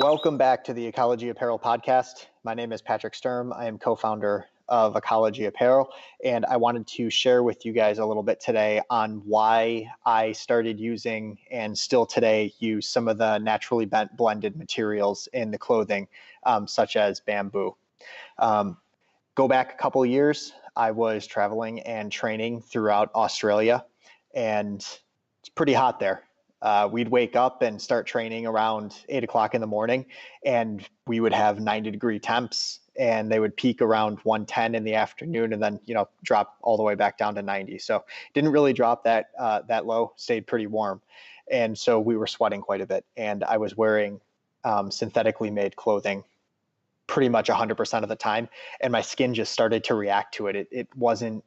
Welcome back to the Ecology Apparel Podcast. My name is Patrick Sturm. I am co-founder of Ecology Apparel, and I wanted to share with you guys a little bit today on why I started using and still today use some of the naturally blended materials in the clothing, such as bamboo. Go back a couple of years, I was traveling and training throughout Australia, and it's pretty hot there. We'd wake up and start training around 8 o'clock in the morning, and we would have 90-degree temps, and they would peak around 110 in the afternoon, and then drop all the way back down to 90. So didn't really drop that low, stayed pretty warm, and so we were sweating quite a bit. And I was wearing synthetically made clothing pretty much 100% of the time, and my skin just started to react to it. It wasn't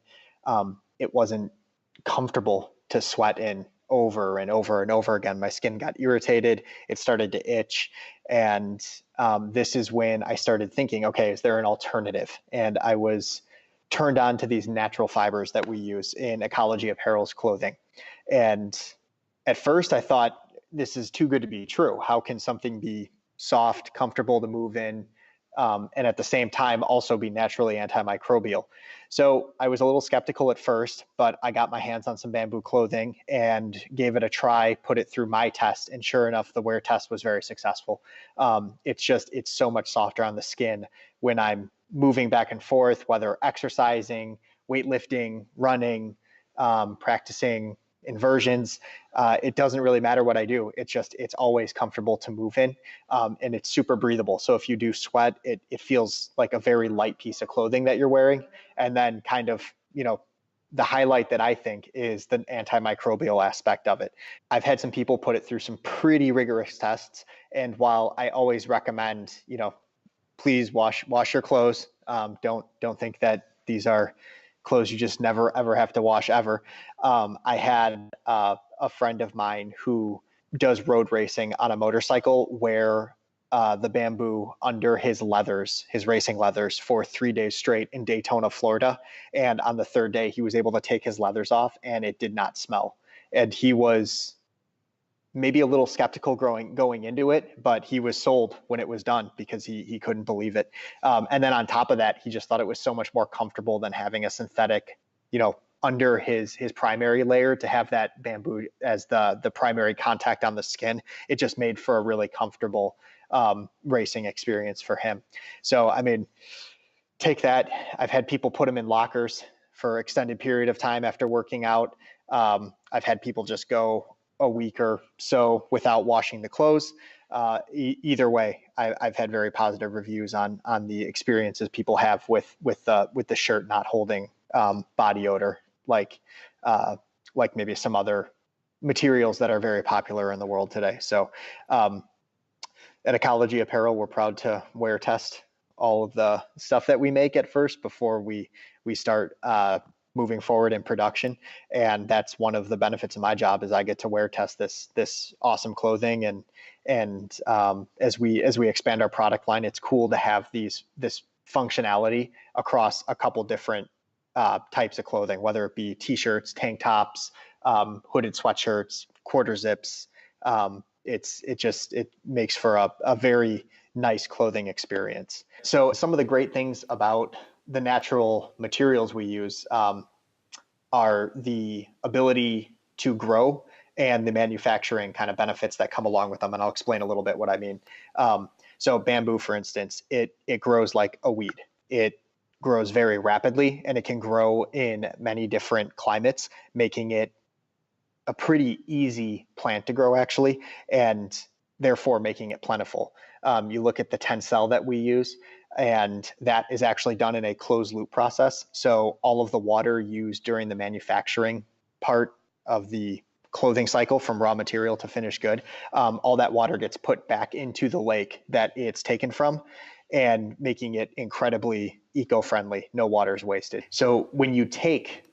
comfortable to sweat in over and over and over again. My skin got irritated. It started to itch. And this is when I started thinking, okay, is there an alternative? And I was turned on to these natural fibers that we use in Ecology Apparel's clothing. And at first I thought, this is too good to be true. How can something be soft, comfortable to move in, and at the same time also be naturally antimicrobial? So I was a little skeptical at first, but I got my hands on some bamboo clothing and gave it a try, put it through my test, and sure enough, the wear test was very successful. It's so much softer on the skin when I'm moving back and forth, whether exercising, weightlifting, running, practicing inversions. It doesn't really matter what I do. It's always comfortable to move in, and it's super breathable. So if you do sweat, it feels like a very light piece of clothing that you're wearing. And then kind of, the highlight that I think is the antimicrobial aspect of it. I've had some people put it through some pretty rigorous tests. And while I always recommend, please wash your clothes. Don't think that these are clothes you just never ever have to wash ever. I had a friend of mine who does road racing on a motorcycle wear the bamboo under his racing leathers for 3 days straight in Daytona, Florida. And on the third day, he was able to take his leathers off and it did not smell. And he was maybe a little skeptical going into it, but he was sold when it was done because he couldn't believe it. And then on top of that, he just thought it was so much more comfortable than having a synthetic, under his primary layer, to have that bamboo as the primary contact on the skin. It just made for a really comfortable racing experience for him. So, take that. I've had people put them in lockers for extended period of time after working out. I've had people just go a week or so without washing the clothes. Either way, I've had very positive reviews on the experiences people have with the shirt not holding body odor, like maybe some other materials that are very popular in the world today. So at Ecology Apparel, we're proud to wear test all of the stuff that we make at first before we start moving forward in production. And that's one of the benefits of my job, is I get to wear test this awesome clothing. And as we expand our product line, it's cool to have this functionality across a couple different types of clothing, whether it be t-shirts, tank tops, hooded sweatshirts, quarter zips. It makes for a very nice clothing experience. So some of the great things about the natural materials we use are the ability to grow and the manufacturing kind of benefits that come along with them. And I'll explain a little bit what I mean. So bamboo, for instance, it grows like a weed. It grows very rapidly, and it can grow in many different climates, making it a pretty easy plant to grow, actually, and therefore making it plentiful. You look at the Tencel that we use, and that is actually done in a closed loop process. So all of the water used during the manufacturing part of the clothing cycle, from raw material to finished good, all that water gets put back into the lake that it's taken from, and making it incredibly eco-friendly. No water is wasted. So when you take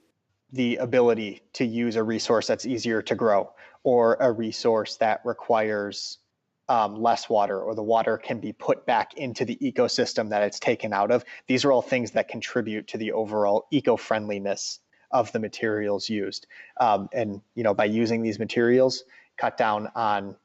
the ability to use a resource that's easier to grow, or a resource that requires less water, or the water can be put back into the ecosystem that it's taken out of, these are all things that contribute to the overall eco-friendliness of the materials used. And by using these materials, cut down on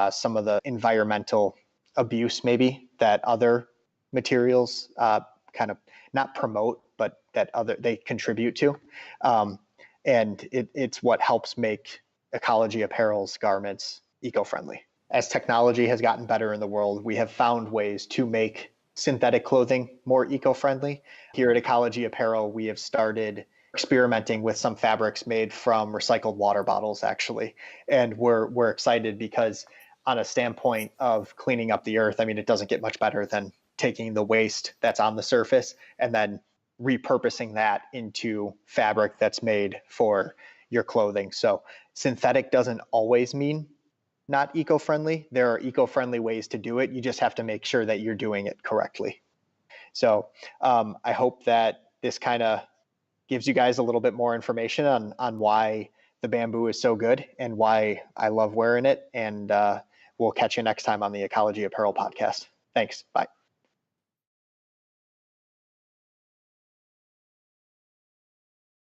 some of the environmental abuse maybe that other materials kind of not promote, but that they contribute to. And it's what helps make Ecology Apparel's garments eco-friendly. As technology has gotten better in the world, we have found ways to make synthetic clothing more eco-friendly. Here at Ecology Apparel, we have started experimenting with some fabrics made from recycled water bottles, actually. And we're excited because on a standpoint of cleaning up the earth, I mean, it doesn't get much better than taking the waste that's on the surface and then repurposing that into fabric that's made for your clothing. So synthetic doesn't always mean not eco-friendly. There are eco-friendly ways to do it. You just have to make sure that you're doing it correctly. So I hope that this kind of gives you guys a little bit more information on why the bamboo is so good and why I love wearing it. And we'll catch you next time on the Ecology Apparel Podcast. Thanks. Bye.